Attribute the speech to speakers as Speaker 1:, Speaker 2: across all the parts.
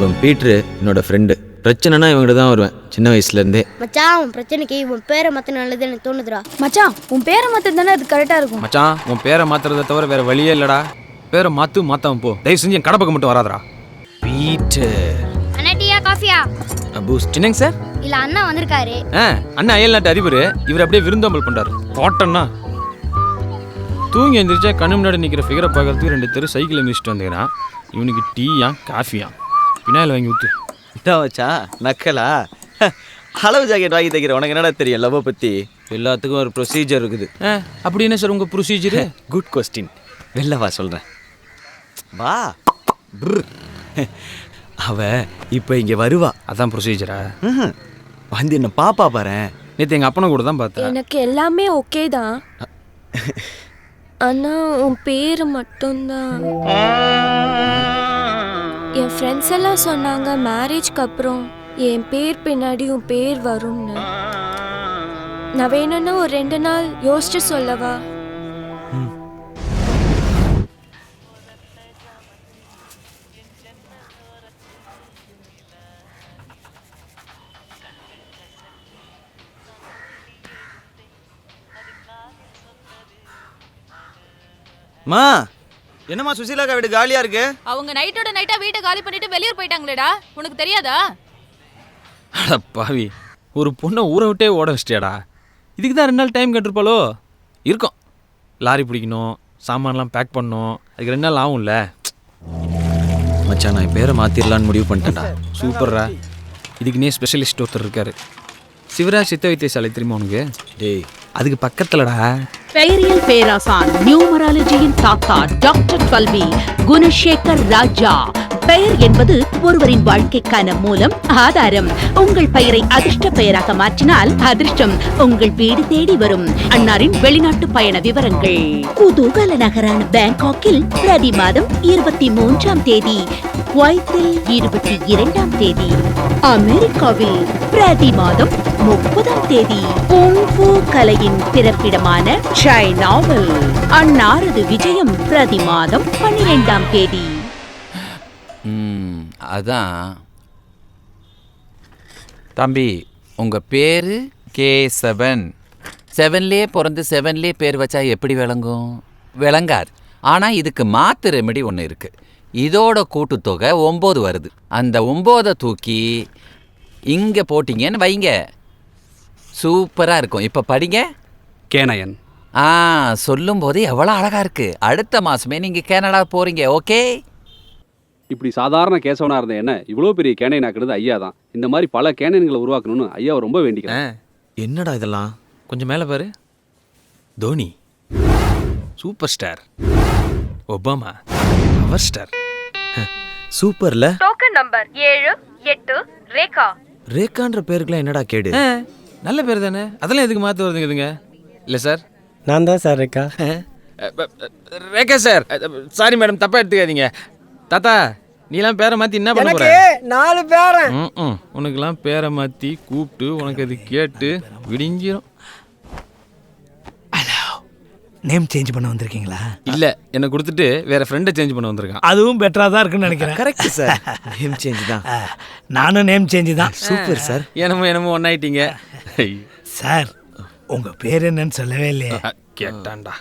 Speaker 1: இவன் பீட்ரு என்னோட ஃப்ரெண்டு. பிரச்சனைனா இவங்கிட்ட தான் வருவேன் சின்ன வயசுலேருந்தே.
Speaker 2: மச்சான் உன் பிரச்சனைக்கு உன் பேரை மாற்ற நல்லது எனக்கு தோணுதுடா.
Speaker 3: மச்சான் உன் பேரை மாற்ற தானே அது கரெக்டாக இருக்கும்.
Speaker 4: மச்சான் உன் பேரை மாற்றுறதை தவிர வேறு வழியே இல்லைடா. பேரை மாற்றாம போ. தயவு செஞ்சு என் கடை பக்கம் மட்டும் வராதடா.
Speaker 1: பீட்டர்.
Speaker 2: அண்ணா டீயா காஃபியா?
Speaker 1: பூஸ்ட்.
Speaker 4: என்னங்க சார்?
Speaker 2: இல்லை அண்ணா வந்திருக்காரு.
Speaker 4: அண்ணா அயல் நாட்டு அதிபர். இவர் அப்படியே விருந்தோம்பல் பண்ணுறாரு. போட்டோன்னா தூங்கி எழுந்திரிச்சா கண்ணு முன்னாடி நிற்கிற ஃபிகரை பார்க்கறதுக்கு 2 தெரு சைக்கிளை மிதிச்சுட்டு வந்துக்கிறான். இவனுக்கு டீயா காஃபியா பின்னாயில் வாங்கி ஊற்று.
Speaker 1: என்ன வச்சா நக்கலா? அளவு ஜாக்கெட் வாங்கி தைக்கிற உனக்கு என்னடா தெரியும் லவ்வை பற்றி? எல்லாத்துக்கும் ஒரு ப்ரொசீஜர் இருக்குது.
Speaker 4: அப்படி என்ன சார் உங்கள் ப்ரொசீஜரு?
Speaker 1: Good question. வெளில வா சொல்கிறேன். வா. அவ இப்போ இங்கே வருவா.
Speaker 4: அதான் ப்ரொசீஜரா?
Speaker 1: வந்து என்ன பாப்பா பாரு.
Speaker 4: நேற்று எங்கள் அப்பனை கூட தான் பார்த்தேன்.
Speaker 3: எனக்கு எல்லாமே ஓகே தான், ஆனால் உன் பேர் மட்டும்தான். என் ஃப்ரெண்ட்ஸ் எல்லாம் சொன்னாங்க மேரேஜ்க்கு அப்புறம் என் பேர் பின்னாடி உன் பேர் வரும்னு. நான் வேணும்னா ஒரு 2 நாள் யோசிச்சு சொல்லவா?
Speaker 1: மா என்னம்மா சுசீலாக்கா வீடு காலியா இருக்கு?
Speaker 5: அவங்க நைட்டோட நைட்டா வீட்டை காலி பண்ணிட்டு வெளியூர் போயிட்டாங்களேடா, உனக்கு தெரியாதா?
Speaker 4: அட பாவி, ஒரு பொண்ணை ஊரை விட்டே ஓட வச்சிட்டியாடா. இதுக்கு தான் 2 நாள் டைம் கேட்டிருப்பாளோ? இருக்கும். லாரி பிடிக்கணும், சாமான்லாம் பேக் பண்ணணும், அதுக்கு 2 நாள் ஆகும்ல.
Speaker 1: மச்சான் நான் பேரை மாற்றிடலான்னு முடிவு பண்ணிட்டேன்டா.
Speaker 4: சூப்பர்ரா. இதுக்குன்னே ஸ்பெஷலிஸ்ட் ஒருத்தர் இருக்காரு. சிவராஜ் சித்த வைத்தியசாலை தெரியுமா உனக்கு?
Speaker 1: டேய்
Speaker 4: அதுக்கு பக்கத்துலடா.
Speaker 5: பெயரியல் பேராசான் நியூமராலஜியின் தாத்தா டாக்டர் பல்வி குணசேகர் ராஜா. பெயர் என்பது ஒருவரின் வாழ்க்கைக்கான மூலம், ஆதாரம். உங்கள் பெயரை அதிர்ஷ்ட பெயராக மாற்றினால் அதிர்ஷ்டம் உங்கள் வீடு தேடி வரும். அன்னாரின் வெளிநாட்டு பயண விவரங்கள். குதூகல நகரான பேங்காக்கில் பிரதி மாதம் 23ஆம் தேதி, குவைத்தில் 22ஆம் தேதி, அமெரிக்காவில் பிரதி மாதம் 30ஆம் தேதி, குங்ஃபூ கலையின் பிறப்பிடமான சைனாவில் அன்னாரது விஜயம் பிரதி மாதம் 12ஆம் தேதி.
Speaker 6: அதான் தம்பி, உங்கள் பேர் கேசவன். 7லே பிறந்து 7லே பேர் வச்சா எப்படி விளங்கும்? விளங்காது. ஆனால் இதுக்கு மாற்று ரெமெடி ஒன்று இருக்குது. இதோட கூட்டுத்தொகை 9 வருது. அந்த 9 தூக்கி இங்கே போட்டிங்கன்னு வைங்க, சூப்பராக இருக்கும். இப்போ படிங்க.
Speaker 7: கேனயன்.
Speaker 6: சொல்லும்போது எவ்வளோ அழகாக இருக்குது. அடுத்த மாதமே நீங்கள் கேனடா போகிறீங்க. ஓகே.
Speaker 7: இப்படி சாதாரண கேசவனா இருந்த என்ன இவ்வளோ பெரிய கேனையன் ஆக்குறது ஐயா தான். இந்த மாதிரி பல கேனையன்களை உருவாக்கணும்னு ஐயாவை ரொம்ப வேண்டிக்கிறேன்.
Speaker 1: என்னடா இதெல்லாம்?
Speaker 4: கொஞ்சம் மேலே பாரு. Dhoni super star, Obama power star.
Speaker 1: சூப்பர்ல.
Speaker 3: Token number 7, 8 Rekha.
Speaker 1: ரேகான்ற பேருக்குலாம் என்னடா கேடு?
Speaker 4: நல்ல பேர் தானே, அதெல்லாம் எதுக்கு மாற்ற வருதுங்க? இல்லை சார்,
Speaker 8: நான் தான் sir Rekha.
Speaker 4: Rekha sir. Sorry madam, தப்பாக எடுத்துக்காதீங்க. தாத்தா, நீலாம் பேரை மாற்றி என்ன பண்ண போற?
Speaker 8: 4 பேரன்.
Speaker 4: உனக்குலாம் பேரை மாற்றி கூப்பிட்டு உனக்கு அது கேட்டு விடிஞ்சிரும்.
Speaker 9: ஹலோ, நேம் சேஞ்ச் பண்ண வந்திருக்கீங்களா?
Speaker 4: இல்லை, என்னை கொடுத்துட்டு வேற ஃப்ரெண்டை சேஞ்ச் பண்ண வந்திருக்கான்.
Speaker 9: அதுவும் பெட்டராக தான் இருக்குன்னு நினைக்கிறேன்.
Speaker 1: Correct sir. நேம் சேஞ்ச் தான்.
Speaker 9: நானும் நேம் சேஞ்ச் தான்.
Speaker 1: Super sir.
Speaker 4: என்னமோ ஒன்னாயிட்டீங்க
Speaker 9: சார். உங்கள் பேர் என்னன்னு சொல்லவே இல்லையே.
Speaker 4: கேட்டான்டா.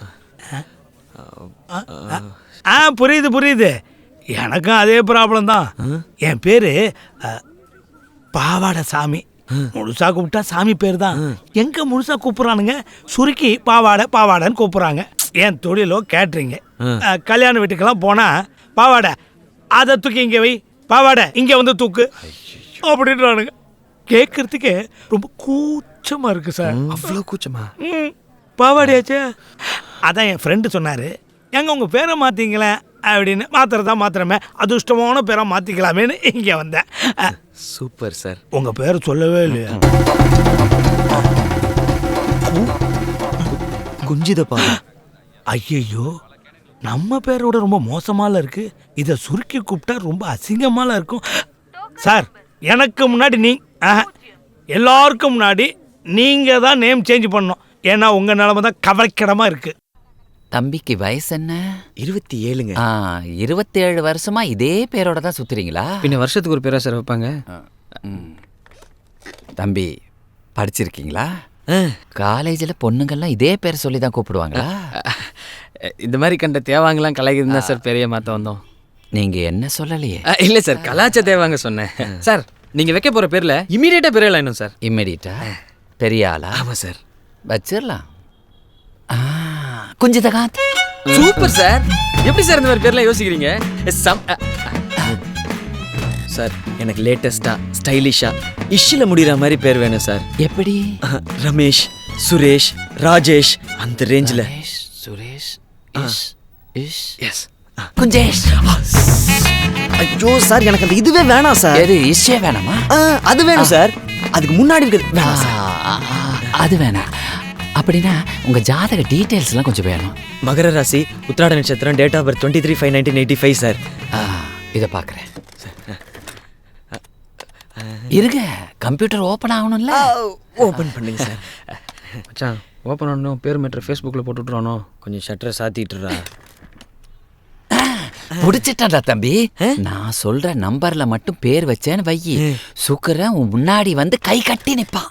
Speaker 9: புரியுது. எனக்கும் அதே ப்ராப்ளம் தான். என் பேரு பாவாடை சாமி. முழுசா கூப்பிட்டா சாமி பேர் தான். எங்க முழுசா கூப்பிடுறானுங்க, சுருக்கி பாவாடைன்னு கூப்பிடுறாங்க. என் தொழிலோ கேட்ரிங்க. கல்யாண வீட்டுக்கெல்லாம் போனா பாவாடை அதை தூக்கி இங்கே வை, பாவாடை இங்கே வந்து தூக்கு அப்படின்றானுங்க. கேட்கறதுக்கு ரொம்ப கூச்சமா இருக்கு சார்.
Speaker 4: அவ்வளோ கூச்சமா?
Speaker 9: பாவாடையாச்சு. அதான் என் ஃப்ரெண்டு சொன்னாரு, எங்க உங்க பேரை மாத்தீங்களேன் அப்படின்னு. மாத்திரமே அதிர்ஷ்டமான பேரை மாத்திக்கலாமேன்னு இங்கே வந்தேன்.
Speaker 1: Super sir.
Speaker 9: உங்க பேரை சொல்லவே இல்லையா?
Speaker 1: குஞ்சிதப்பா.
Speaker 9: ஐயோ, நம்ம பேரோட ரொம்ப மோசமால இருக்கு. இதை சுருக்கி கூப்பிட்டா ரொம்ப அசிங்கமால இருக்கும் சார். எனக்கு முன்னாடி எல்லாருக்கும் முன்னாடி நீங்க தான் நேம் சேஞ்ச் பண்ணணும். ஏன்னா உங்க நிலைமை தான் கவலைக்கிடமா இருக்கு.
Speaker 6: தம்பிக்கு வயசு என்ன?
Speaker 1: 27ங்க.
Speaker 6: 27 வருஷமா இதே பேரோட தான் சுத்துறீங்களா?
Speaker 4: பின்ன வருஷத்துக்கு ஒரு பேரா சார் வைப்பாங்க.
Speaker 6: தம்பி படிச்சிருக்கீங்களா? காலேஜில் பொண்ணுங்கள்லாம் இதே பேர் சொல்லி தான் கூப்பிடுவாங்களா?
Speaker 4: இந்த மாதிரி கண்ட தேவாங்கலாம் கலாய்க்குதுன்னு தான் சார் பெரிய மாற்ற வந்தோம்.
Speaker 6: நீங்கள் என்ன சொல்லலையே?
Speaker 4: இல்லை சார், கலாச்ச தேவாங்க சொன்னேன். சார் நீங்கள் வைக்க போகிற பேரில் இமீடியட்டாக பெரிய ஆளாயிடும் சார்.
Speaker 6: இம்மிடியட்டா பெரிய ஆளா?
Speaker 1: ஆமாம் சார்.
Speaker 6: வச்சிடலாம். குஞ்சிதகாந்த்.
Speaker 4: Super sir. எப்படி சார் இந்த மாதிரி பேர்லாம் யோசிக்கிறீங்க?
Speaker 1: சார் எனக்கு லேட்டஸ்ட்டாக ஸ்டைலிஷாக இஷ்ஷில் முடிகிற மாதிரி பேர் வேணும் சார்.
Speaker 6: எப்படி?
Speaker 1: ரமேஷ், சுரேஷ், ராஜேஷ் அந்த ரேஞ்சில்.
Speaker 6: சுரேஷ், இஷ்,
Speaker 1: எஸ்.
Speaker 6: குஞ்சேஷ்.
Speaker 1: ஐயோ சார், எனக்கு அந்த இதுவே வேணாம் சார்.
Speaker 6: எது இஷ்ஷே வேணாமா?
Speaker 1: அது வேணும் சார். அதுக்கு முன்னாடி இருக்கிறது வேணாம் சார்.
Speaker 6: அது வேணாம். அப்படின்னா உங்கள் ஜாதக டீட்டெயில்ஸ்லாம் கொஞ்சம் வேணும்.
Speaker 1: மகர ராசி, உத்திராட நட்சத்திரம், டேட் ஆஃப் பர்த் 23/5/1985 சார்.
Speaker 6: இதை பார்க்குறேன். இருங்க, கம்ப்யூட்டர் ஓப்பன் ஆகணும்ல.
Speaker 1: ஓப்பன் பண்ணுங்க சார்.
Speaker 4: மச்சான் ஓப்பன் பண்ணணும், பேர் மேட்ரு ஃபேஸ்புக்கில் போட்டு விட்றானோ.
Speaker 1: கொஞ்சம் ஷட்டரை சாத்திட்டுறா.
Speaker 6: பிடிச்சிட்டா தம்பி. நான் சொல்ற நம்பர்ல மட்டும் பேர் வச்சேன்னு வையி, சுக்கரன் உன் முன்னாடி வந்து கை கட்டி நிற்பான்.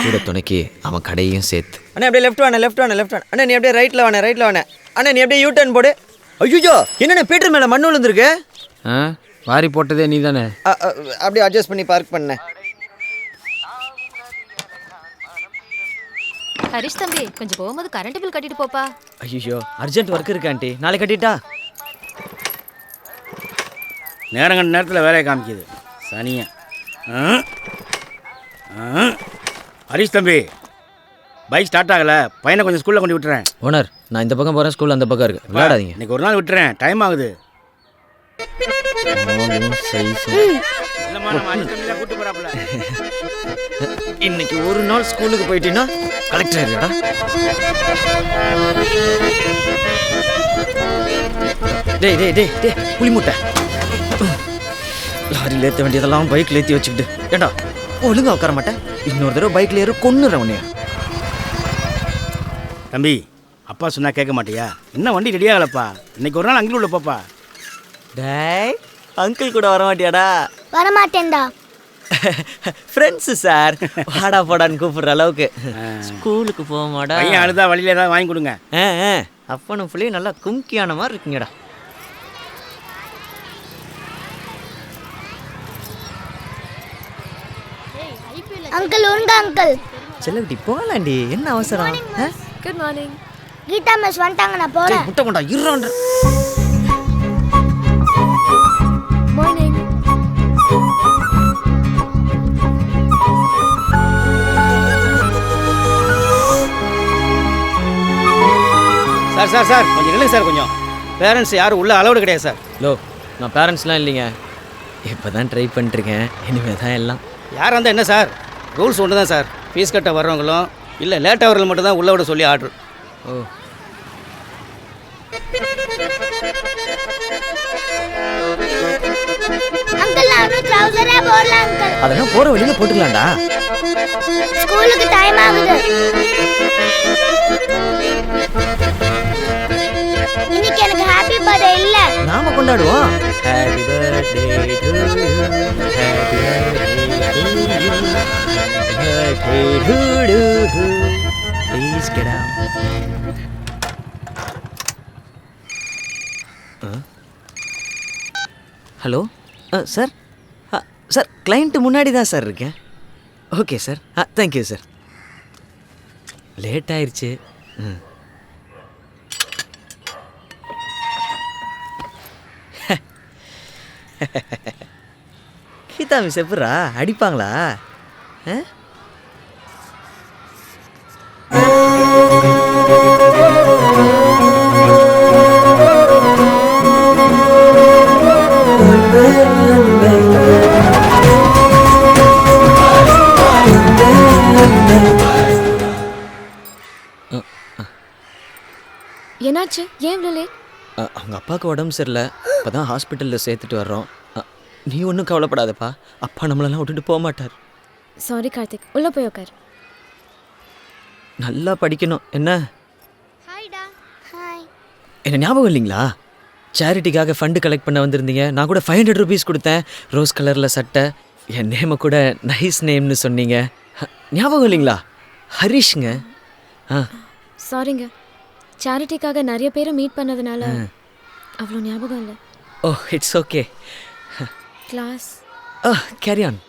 Speaker 1: கூட துணைக்கு அவன் கடையும் சேர்த்து.
Speaker 8: அண்ணா அப்படியே லெஃப்ட் வாண்ணே, லெஃப்ட் வாண்ணே, லெஃப்ட் வாண்ணே. அண்ணா நீ அப்படியே ரைட்டில் வாண்ணே, ரைட்டில் வாண்ணே. அண்ணா நீ அப்படியே யூ டர்ன் போடு.
Speaker 1: ஐயோ என்னென்ன பீட்டர் மேலே மண்ணு விழுந்துருக்கு.
Speaker 4: வாரி போட்டதே நீ தானே.
Speaker 8: அப்படியே அட்ஜஸ்ட் பண்ணி பார்க் பண்ணேன்.
Speaker 10: ஹரிஷ் தம்பி, கொஞ்சம் போகும்போது கரண்ட் பில் கட்டிட்டு போப்பா.
Speaker 1: ஐயோ அர்ஜென்ட் ஒர்க் இருக்கு ஆண்டி, நாளை கட்டிட்டா.
Speaker 11: நேரங்கண்ட நேரத்தில் வேலையை காமிக்குது சனியா. ஹரிஷ் தம்பி, பைக் ஸ்டார்ட் ஆகலை, பையனை கொஞ்சம் ஸ்கூலில் கொண்டு விட்டுறேன்.
Speaker 1: ஓனர், நான் இந்த பக்கம் போகிறேன், ஸ்கூல் அந்த பக்கம் இருக்கு, விளையாடாதீங்க.
Speaker 11: இன்னைக்கு ஒரு நாள் விட்டுறேன், டைம் ஆகுது. கூட்டு போறாப்புல.
Speaker 1: இன்னைக்கு ஒரு நாள் ஸ்கூலுக்கு போயிட்டீங்கன்னா கலெக்டர் ஆகிடா. டேய் டேய் டேய் டேய் புளி முட்டை. லாரியில் ஏற்ற வேண்டியதெல்லாம் பைக்கில் ஏற்றி வச்சுக்கிட்டு ஏண்டா ஒழுங்கா உட்கார மாட்டேன். இன்னொரு தடவை பைக்கில் ஏற கொன்னுறேன் உன்னைய.
Speaker 11: தம்பி, அப்பா சொன்னா கேட்க மாட்டியா? என்ன வண்டி ரெடி ஆகலப்பா, இன்னைக்கு ஒரு நாள் அங்கே உள்ள பாப்பா.
Speaker 1: டேய் அங்கிள் கூட வர மாட்டியாடா?
Speaker 2: வரமாட்டேன்டா.
Speaker 1: ஃப்ரெண்ட்ஸு சார், வாடா போடான்னு கூப்பிடுற அளவுக்கு. ஸ்கூலுக்கு போக மாட்டா.
Speaker 11: பையன் அழுதா வழியில ஏதாவது வாங்கி கொடுங்க.
Speaker 1: அப்பனும் பிள்ளையும் நல்லா கும்கியான மாதிரி இருக்குங்கடா.
Speaker 2: அங்கிள் உங்க அங்கிள்.
Speaker 1: செல்லவிட்டி போகலாண்டி, என்ன அவசரம்?
Speaker 3: Good morning.
Speaker 2: கீதா மிஸ் வந்துட்டாங்க, நான் போறேன்.
Speaker 1: முட்டை கொண்டா இருறான்ற.
Speaker 3: மார்னிங்.
Speaker 11: சார் சார் சார் கொஞ்சம் நில்லுங்க சார். கொஞ்சம் பேரண்ட்ஸ் யாரும் உள்ள அலௌடு கிடையாது சார்.
Speaker 1: லோ, நான் பேரண்ட்ஸ்லாம் இல்லைங்க, இப்போ தான் ட்ரை பண்ணிட்டுருக்கேன், இனிமேல் தான் எல்லாம்.
Speaker 11: யாராக இருந்தால் என்ன சார், ரூல்ஸ் ஒன்று தான் சார். ஃபீஸ் கட்ட வர்றவங்களும் இல்லை லேட்டாக வரவங்க மட்டும் தான் உள்ள விட சொல்லி ஆர்டர்.
Speaker 1: ஓ
Speaker 2: அங்கிள் நான் ட்ரவுசரே போடல அங்கிள்.
Speaker 1: அதெல்லாம் போகிற வழியில் போட்டுக்கலாம்டா.
Speaker 2: ஸ்கூலுக்கு டைம் ஆகுது. இன்னைக்கு எனக்கு ஹாப்பி பர்த்டே இல்ல.
Speaker 1: நாம கொண்டாடுவோம். Happy birthday to you, happy birthday to you, happy to to to. Please get out. Hello sir. Sir client முன்னாடி தான் சார் இருக்கேன். Okay sir. Thank you sir. Late ஆயிடுச்சு. கீதா மிஸ் எப்படா அடிப்பாங்களா?
Speaker 3: என்னாச்சு? ஏன் இவ்வளோ லேட்?
Speaker 1: அவங்க அப்பாவுக்கு உடம்பு சரியில்லை, இப்போ தான் ஹாஸ்பிட்டலில் சேர்த்துட்டு வர்றோம். நீ ஒன்றும் கவலைப்படாதப்பா, அப்பா நம்மளெல்லாம் விட்டுட்டு போக மாட்டார்.
Speaker 3: சாரி கார்த்திக், உள்ளே போய் உட்காரு.
Speaker 1: நல்லா படிக்கணும் என்ன?
Speaker 2: ஹாய்டா.
Speaker 1: என்ன ஞாபகம் இல்லைங்களா? சேரிட்டிக்காக ஃபண்டு கலெக்ட் பண்ண வந்திருந்தீங்க. நான் கூட 500 rupees கொடுத்தேன். ரோஸ் கலரில் சட்டை. என் நேமை கூட நைஸ் நேம்னு சொன்னீங்க. ஞாபகம் இல்லைங்களா? ஹரிஷ்ங்க.
Speaker 3: சாரிங்க, சேரிட்டிக்காக நிறைய பேரை மீட் பண்ணதுனால அவ்வளோ ஞாபகம் இல்லை.
Speaker 1: Oh, it's okay.
Speaker 3: Class
Speaker 1: carry on.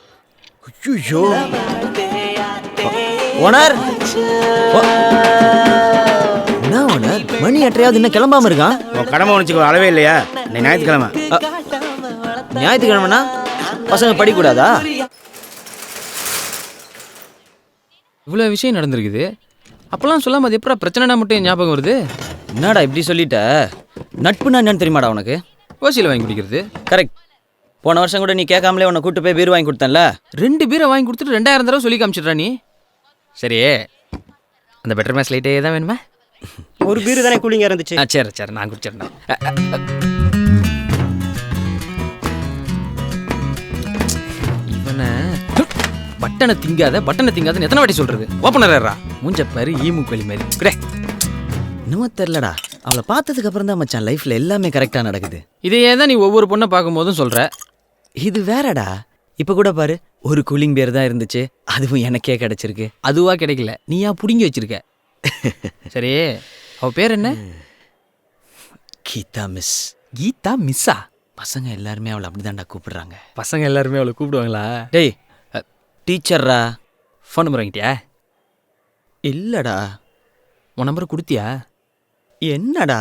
Speaker 1: ஐயோ ஓனர், என்ன ஓனர் மணி 8:30 இன்னும் கிளம்பாம இருக்கான்?
Speaker 11: கடமை உணர்ச்சிக்கு அளவே இல்லையா? நீ ஞாயிற்றுக்கிழமை.
Speaker 1: ஞாயிற்றுக்கிழமைனா பசங்க படிக்கூடாதா?
Speaker 4: இவ்வளோ விஷயம் நடந்திருக்குது. அப்போல்லாம் சொல்லாம அது எப்படா பிரச்சனைனா மட்டும் ஞாபகம் வருது?
Speaker 1: என்னடா இப்படி சொல்லிட்ட? நட்புனா என்னன்னு தெரியுமாடா உனக்கு?
Speaker 4: ஓசியில் வாங்கி குடிக்கிறது.
Speaker 1: கரெக்ட். போன வருஷம் கூட நீ கேட்காமலே உன்னை கூட்டு போய் பீர் வாங்கி கொடுத்தேன்ல.
Speaker 4: 2 பீரை வாங்கி கொடுத்துட்டு 2000 தடவை சொல்லி காமிச்சிட்றா நீ. சரி, அந்த பெட்டர் மேட்ச் லைட்டே தான் வேணுமா?
Speaker 11: ஒரு பீர் தானே கூலிங்காக இருந்துச்சு.
Speaker 4: சரி சரி, நான் குடிச்சிடுறேன். இவனை பட்டனை திங்காதன்னு எத்தனை வாட்டி சொல்றது? ஓப்பனரா மூஞ்ச பாரு, ஈமுக்களி மாதிரி. குடே
Speaker 1: இன்னும் தெரிலடா. அவளை பார்த்ததுக்கு அப்புறம் தான் மச்சான் லைஃப்ல எல்லாமே கரெக்டா நடக்குது.
Speaker 4: இதையே தான் நீ ஒவ்வொரு பொண்ணை பார்க்கும்போதும் சொல்ற.
Speaker 1: இது வேறடா. இப்ப கூட பாரு, ஒரு கூலிங் பேர் தான் இருந்துச்சு, அதுவும் எனக்கே கிடைச்சிருக்கு.
Speaker 4: அதுவா கிடைக்கல, நீயா புடுங்கி வச்சிருக்க. சரி, அவ பேர் என்ன?
Speaker 1: கீதா மிஸ்.
Speaker 4: கீதா மிஸ்ஸா?
Speaker 1: பசங்க எல்லாருமே அவளை அப்படிதான்டா கூப்பிடுறாங்க.
Speaker 4: பசங்க எல்லாருமே அவளை கூப்பிடுவாங்களா?
Speaker 1: டேய், டீச்சர்ரா.
Speaker 4: Phone number வாங்கிட்டியா?
Speaker 1: இல்லடா.
Speaker 4: உன் நம்பர் கொடுத்தியா?
Speaker 1: என்னடா?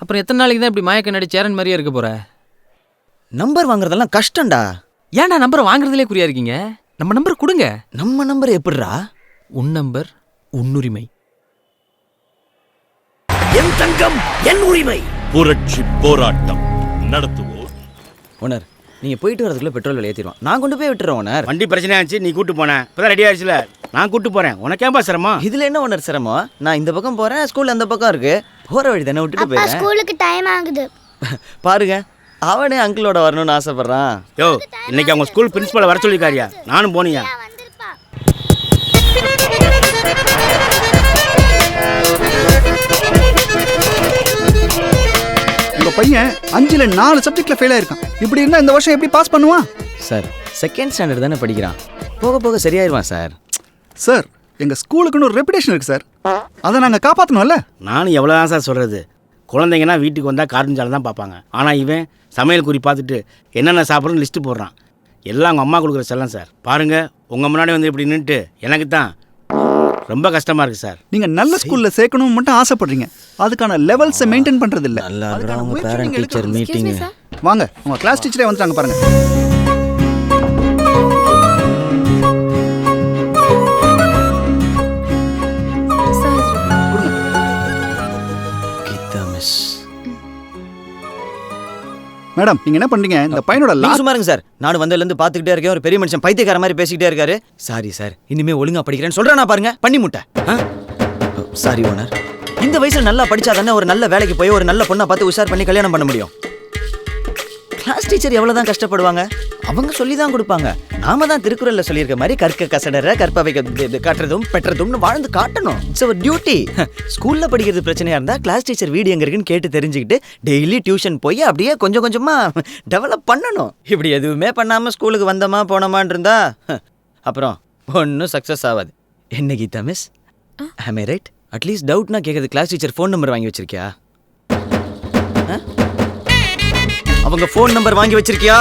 Speaker 4: அப்புறம் எத்தனை நாளைக்கு தான் இப்படி மாய கண்ணாடி சேரன் மாதிரியே இருக்க போற?
Speaker 1: நம்பர் வாங்குறதெல்லாம் கஷ்டம்டா.
Speaker 4: ஏன்டா நம்பரை வாங்குறதுலே குறியா இருக்கீங்க? நம்ம நம்பர் கொடுங்க.
Speaker 1: நம்ம நம்பர் எப்படிடா?
Speaker 4: உன் நம்பர் உன்னுரிமை.
Speaker 9: என் தங்கம் என் உரிமை.
Speaker 12: புரட்சி போராட்டம் நடத்துவோம்.
Speaker 1: ஓனர், நீங்க போயிட்டு வரதுக்குள்ள பெட்ரோல் விலை ஏற்றிடுவோம். நான் கொண்டு போய் விட்டுறேன் ஓனர்.
Speaker 11: வண்டி பிரச்சனை ஆச்சு, நீ கூட்டு போனேன். இப்போதான் ரெடி ஆயிடுச்சுல, நான் கூட்டு போறேன். உனக்கேம்பா சிரமம்?
Speaker 1: இதுல என்ன ஓனர் சிரமம்? நான் இந்த பக்கம் போறேன், ஸ்கூல் அந்த பக்கம் இருக்கு. போற வழி தானே, விட்டுட்டு
Speaker 2: அப்பா
Speaker 1: போயிடுறேன்.
Speaker 2: ஸ்கூலுக்கு டைம் ஆகுது.
Speaker 1: பாருங்க, அவனே அங்கிளோட வரணும்னு ஆசைப்படுறான்.
Speaker 11: யோ, இன்னைக்கு அவங்க ஸ்கூல் பிரின்சிபலை வர சொல்லிருக்காரியா? நானும் போனியா?
Speaker 13: உங்க பையன் 5ல் 4 சப்ஜெக்ட்ல ஃபெயில் ஆயிருக்கான். இப்படி இருந்தா இந்த வருஷம் எப்படி பாஸ் பண்ணுவான்?
Speaker 1: சார், செகண்ட் ஸ்டாண்டர்ட் தானே படிக்கிறான். போக போக சரியாயிருவான் சார்.
Speaker 13: சார், எங்க ஸ்கூலுக்குன்னு ஒரு ரெப்புடேஷன் இருக்கு சார். அதை நாங்கள் காப்பாற்றணும்ல.
Speaker 11: நானும் எவ்வளோதான் சார் சொல்கிறது. குழந்தைங்கன்னா வீட்டுக்கு வந்தால் கார்ட்டூன் சேனல் தான் பார்ப்பாங்க. ஆனால் இவன் சமையல் குறி பார்த்துட்டு என்னென்ன சாப்பிட்றன்னு லிஸ்ட்டு போடுறான். எல்லாம் அவங்க அம்மா கொடுக்குற செல்லம் சார். பாருங்கள், உங்கள் முன்னாடி வந்து இப்படி நின்றுட்டு எனக்கு தான் ரொம்ப கஷ்டமாக இருக்குது சார்.
Speaker 13: நீங்கள் நல்ல ஸ்கூலில் சேர்க்கணும்னு மட்டும் ஆசைப்படுறீங்க. அதுக்கான லெவல்ஸை மெயின்டைன் பண்ணுறது இல்லை. வாங்க, உங்கள் கிளாஸ் டீச்சரே வந்துட்டாங்க பாருங்க. மேடம், நீங்க என்ன பண்றீங்க? இந்த பையனோட
Speaker 1: சும்மா இருங்க சார். நானும் வந்ததுலேருந்து பார்த்துக்கிட்டே இருக்கேன். ஒரு பெரிய மனுஷன் பைத்தியக்கார மாதிரி பேசிக்கிட்டே இருக்காரு. சாரி சார், இனிமே ஒழுங்கா படிக்கிறேன்னு சொல்றேன். நான் பாருங்க, பண்ணி முட்டை. Sorry owner. இந்த வயசுல நல்லா படிச்சா தானே ஒரு நல்ல வேலைக்கு போய் ஒரு நல்ல பொண்ணை பார்த்து உஷார் பண்ணி கல்யாணம் பண்ண முடியும். கிளாஸ் டீச்சர் எவ்வளவுதான் கஷ்டப்படுவாங்க. அவங்க சொல்லி தான் கொடுப்பாங்க. நாம தான் திருக்குறள்ல சொல்லியிருக்க மாதிரி கற்க கசடற கற்பவை காட்டுறதும் பெற்றதும்னு வாழ்ந்து காட்டணும். It's our duty. ஸ்கூல்ல படிக்கிறது பிரச்சனையா இருந்தா கிளாஸ் டீச்சர் வீடு எங்க இருக்குன்னு கேட்டு தெரிஞ்சுக்கிட்டு டெய்லி டியூஷன் போய் அப்படியே கொஞ்சம் கொஞ்சமா டெவலப் பண்ணணும். இப்படி எதுவுமே பண்ணாம ஸ்கூலுக்கு வந்தோமா போனோமான் இருந்தா அப்புறம் ஒன்றும் சக்ஸஸ் ஆகாது. என்ன கீதா மிஸ், ஆம் ஐ ரைட்? அட்லீஸ்ட் டவுட்னா கேட்கறது கிளாஸ் டீச்சர் ஃபோன் நம்பர் வாங்கி வச்சிருக்கியா? அவங்க ஃபோன் நம்பர் வாங்கி வச்சிருக்கியா?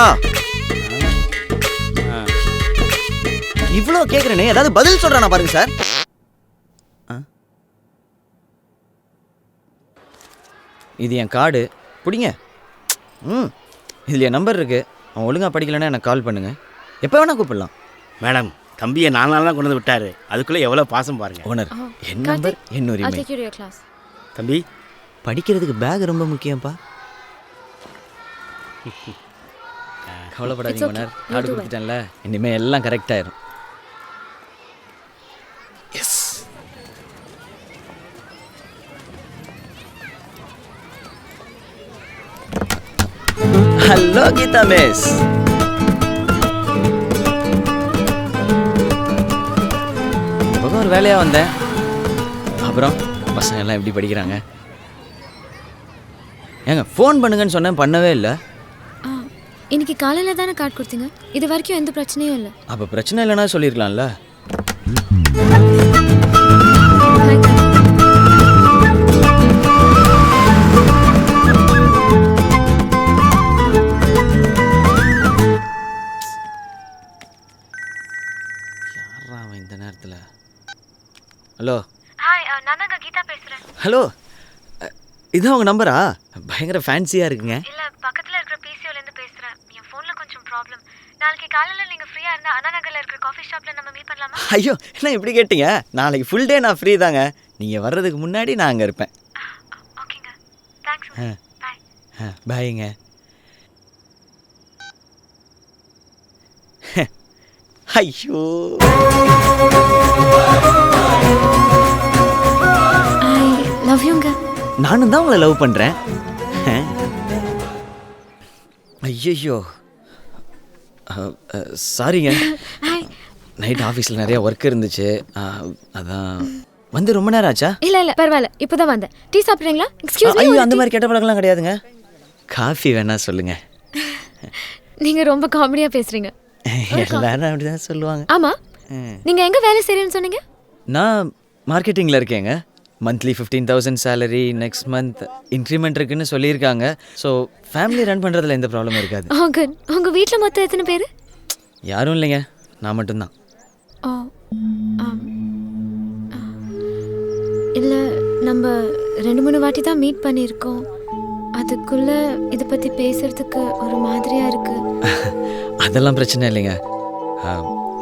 Speaker 1: இவ்வளோ கேட்குறேனே, ஏதாவது பதில் சொல்றானா பாருங்க சார். இது என் கார்டு, பிடிங்க. இதில் என் நம்பர் இருக்கு. அவன் ஒழுங்கா படிக்கலன்னா எனக்கு கால் பண்ணுங்க. எப்போ வேணா கூப்பிடலாம்.
Speaker 11: மேடம், தம்பியை 4 நாள் தான் கொண்டு வந்து விட்டாரு. அதுக்குள்ளே எவ்வளோ பாசம் பாருங்க.
Speaker 1: ஓனர், என் நம்பர் என் உரிமை.
Speaker 11: தம்பி,
Speaker 1: படிக்கிறதுக்கு பேக் ரொம்ப முக்கியம்ப்பா. கவலைப்படாதீங்க ஓனர், கார்டு கொடுத்துட்டேன்ல, இனிமே எல்லாம் கரெக்ட் ஆயிரும். எஸ். Hello Geetha miss. ஒரு வேலையா வந்தேன். அப்புறம் பசங்க எல்லாம் எப்படி படிக்கிறாங்க? ஏங்க ஃபோன் பண்ணுங்கன்னு சொன்னேன், பண்ணவே இல்லை.
Speaker 3: இன்னைக்கு காலையில் தானே கார்டு கொடுத்தீங்க, இது வரைக்கும் எந்த பிரச்சனையும் இல்லை.
Speaker 1: அப்போ பிரச்சனை இல்லைன்னா சொல்லியிருக்கலாம்ல. யாரா அவன் இந்த நேரத்தில்? ஹலோ.
Speaker 3: ஹாய், நான் தாங்க கீதா பேசுகிறேன்.
Speaker 1: ஹலோ, இதான் உங்கள் நம்பரா? பயங்கர ஃபேன்சியாக இருக்குங்க.
Speaker 3: இல்லை, பக்கத்தில் இருக்கிற பிசிஓலேருந்து பேசுகிறேன். என் ஃபோனில் கொஞ்சம் ப்ராப்ளம். நாளைக்கு காலையில் நீங்கள் ஃப்ரீயாக இருந்தால் அண்ணா நகரில் இருக்கிற காஃபி ஷாப்பில் நம்ம மீட் பண்ணலாமா?
Speaker 1: ஐயோ, என்ன இப்படி கேட்டீங்க? நாளைக்கு ஃபுல் டே நான் ஃப்ரீ தாங்க. நீங்கள் வர்றதுக்கு முன்னாடி நான் அங்கே இருப்பேன்.
Speaker 3: ஓகேங்க, தேங்க்ஸ். பாய்.
Speaker 1: பாய்ங்க. ஐயோ,
Speaker 3: ஐ லவ் யூங்க.
Speaker 1: நானும் தான் உங்களை லவ் பண்ணுறேன். ஐயோ, சாரிங்க. நைட் ஆஃபீஸில் நிறைய ஒர்க் இருந்துச்சு, அதான் வந்து ரொம்ப நேரம் ஆச்சா?
Speaker 3: இல்லை பரவாயில்ல, இப்போ தான் வந்தேன். டீ சாப்பிட்றீங்களா? எக்ஸ்கியூஸ்
Speaker 1: ஐயோ, அந்த மாதிரி கெட்ட பழக்கம்லாம் கிடையாதுங்க. காஃபி வேணா சொல்லுங்க.
Speaker 3: நீங்கள் ரொம்ப காமெடியாக பேசுகிறீங்க.
Speaker 1: எல்லாரும் அப்படிதான் சொல்லுவாங்க.
Speaker 3: ஆமாம், நீங்கள் எங்கே வேலை செய்கிறேன்னு சொன்னீங்க?
Speaker 1: நான் மார்க்கெட்டிங்கில் இருக்கேங்க. Monthly 15,000 salary, next month increment இருக்குன்னு சொல்லியிருக்காங்க. ஸோ ஃபேமிலி ரன் பண்ணுறதுல எந்த ப்ராப்ளமும் இருக்காது.
Speaker 3: குட். உங்கள் வீட்டில் மொத்தம் எத்தனை பேர்?
Speaker 1: யாரும் இல்லைங்க, நான் மட்டும்தான்.
Speaker 3: ஓ, இல்லை, நம்ம 2-3 வாட்டி தான் மீட் பண்ணியிருக்கோம். அதுக்குள்ளே இதை பற்றி பேசுகிறதுக்கு ஒரு மாதிரியாக இருக்குது.
Speaker 1: அதெல்லாம் பிரச்சனை இல்லைங்க,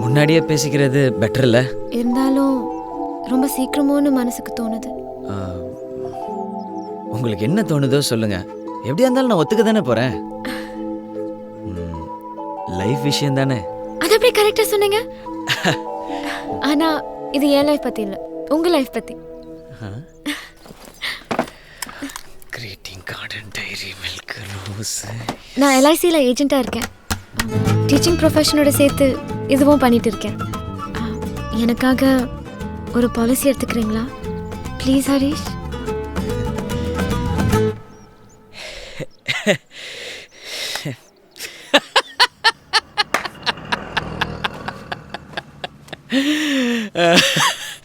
Speaker 1: முன்னாடியே பேசிக்கிறது பெட்டர் இல்லை?
Speaker 3: இருந்தாலும் ரொம்ப சீக்கிரமோன்னு மனசுக்கு தோணுது.
Speaker 1: உங்களுக்கு என்ன தோணுதோ சொல்லுங்க. எப்படியா இருந்தாலும் நான் ஒத்துக்க தானே போகிறேன். லைஃப் விஷயம் தானே.
Speaker 3: அது எப்படி கரெக்டாக சொன்னீங்க? ஆனால் இது என் லைஃப் பற்றி இல்லை, உங்கள் லைஃப் பற்றி.
Speaker 1: Greeting card, diary, milk, rose.
Speaker 3: நான் எல்ஐசியில் ஏஜென்ட்டாக இருக்கேன். டீச்சிங் ப்ரொஃபஷனோட சேர்த்து இதுவும் பண்ணிட்டு இருக்கேன். எனக்காக ஒரு பாலிசி எடுத்துக்கிறீங்களா ப்ளீஸ் ஹரிஷ்?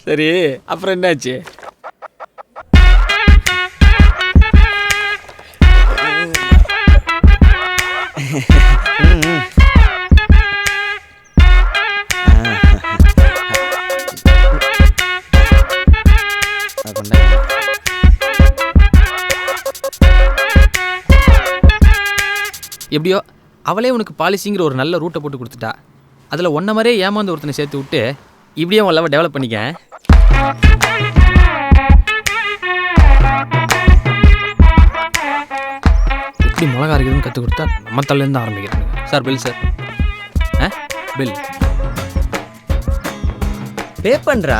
Speaker 4: சரி, அப்புறம் என்னாச்சு? எப்படியோ அவளே உனக்கு பாலிசிங்கிற ஒரு நல்ல ரூட்டை போட்டு கொடுத்துட்டா. அதில் ஒன்றை மாதிரியே ஏமாந்து ஒருத்தனை சேர்த்து விட்டு இப்படியே உன் லவ் டெவலப் பண்ணிக்க. எப்படி மிளகா இருக்குதுன்னு கற்றுக் கொடுத்தா நம்ம தலையிலேருந்து ஆரம்பிக்கிறாங்க. Sir bill sir. Bill
Speaker 1: pay பண்ணுறா?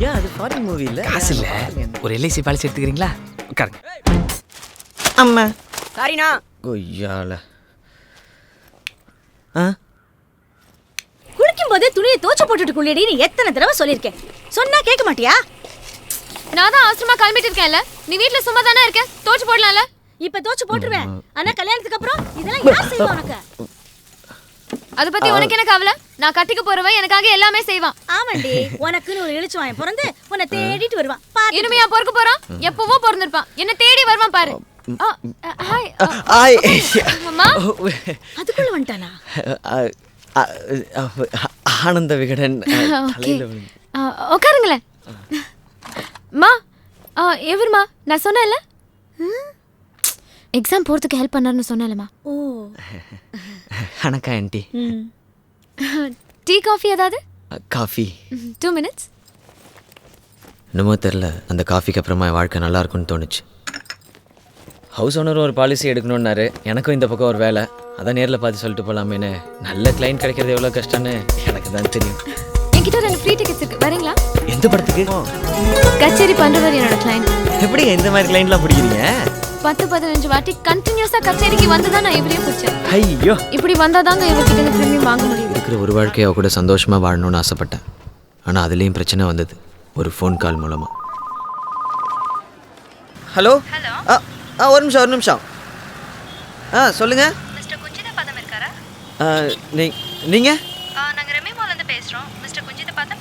Speaker 1: ஏன் அது ஃபாரின் மூவி இல்லை?
Speaker 4: காசு இல்லை, ஒரு எல்ஐசி பாலிசி எடுத்துக்கிறீங்களா? உட்காருங்க.
Speaker 8: அம்மா சாரிண்ணா.
Speaker 1: கொய்யால.
Speaker 14: குளிக்கும் போதே துணியை தோச்சு போட்டுட்டு குளியடி நீ எத்தனை தடவை சொல்லியிருக்கேன், சொன்னா கேட்க மாட்டியா?
Speaker 3: நான் தான் அவசரமா கிளம்பிட்டு இருக்கேன்ல, நீ வீட்ல சும்மா தானே இருக்க, தோச்சு போடலாம்ல.
Speaker 14: இப்ப தோச்சு போட்டுருவேன், ஆனா கல்யாணத்துக்கு அப்புறம் இதெல்லாம் யார் செய்வா உனக்கு?
Speaker 3: அத பத்தி உனக்கு என்ன கவலை? நான் கட்டிக்க போறவன் எனக்காக எல்லாமே செய்வான்.
Speaker 14: ஆமாண்டி, உனக்குன்னு ஒரு இழுச்சுவான் பிறந்து உன்னை தேடிட்டு வருவான்.
Speaker 3: இனிமையா பொறுக்க போறான், எப்பவோ பிறந்திருப்பான், என்ன தேடி வருவான் பாரு. அம்மா,
Speaker 14: அதுக்குள்ள வந்துட்டானா?
Speaker 1: ஆனந்த விகடன்.
Speaker 3: உட்காருங்களேன். மா, எவருமா? நான் சொன்னேன்ல எக்ஸாம் போறதுக்கு ஹெல்ப் பண்ணாருன்னு சொன்னேன்லம்மா.
Speaker 14: ஓ,
Speaker 1: வணக்கம் ஆண்டி.
Speaker 3: டீ காஃபி ஏதாவது?
Speaker 1: Coffee
Speaker 3: 2 minutes.
Speaker 1: என்னமோ தெரில, அந்த காஃபிக்கு அப்புறமா என் வாழ்க்கை நல்லா இருக்கும்னு தோணுச்சு. ஹவுஸ் ஓனரும் ஒரு பாலிசி எடுக்கணுன்னாரு, எனக்கும் இந்த பக்கம் ஒரு வேலை, அதான் நேரில் பார்த்து சொல்லிட்டு போகலாமேன்னு. நல்ல கிளைண்ட் கிடைக்கிறது எவ்வளோ கஷ்டம்னு எனக்கு தான் தெரியும்.
Speaker 3: என்கிட்ட 2 ஃப்ரீ டிக்கெட்ஸ் இருக்கு, வரீங்களா?
Speaker 1: எந்த படத்துக்கு?
Speaker 3: கச்சேரி பண்றவர் என்னோட கிளைண்ட்.
Speaker 1: எப்படி இந்த மாதிரி கிளைண்ட்லாம் பிடிக்கிறீங்க?
Speaker 3: 10-15 வாட்டி கண்டினியூஸா கச்சேரிக்கு வந்து தான் நான் இவரையும் பிடிச்சேன்.
Speaker 1: ஐயோ,
Speaker 3: இப்படி வந்தாதாங்க இவர்கிட்ட இந்த பிரீமியம் வாங்க முடியும்.
Speaker 1: இருக்கிற ஒரு வாழ்க்கையை கூட சந்தோஷமாக வாழணும்னு ஆசைப்பட்டேன். ஆனால் அதுலேயும் பிரச்சனை வந்தது, ஒரு ஃபோன் கால் மூலமாக. ஹலோ ஒரு நிமிஷம் சொல்லுங்க
Speaker 10: மிஸ்டர் குஞ்சித பதம் இருக்காரா?
Speaker 1: நீங்க
Speaker 10: நாங்க ரெமிமால இருந்து பேசுறோம். மிஸ்டர் குஞ்சித பதம்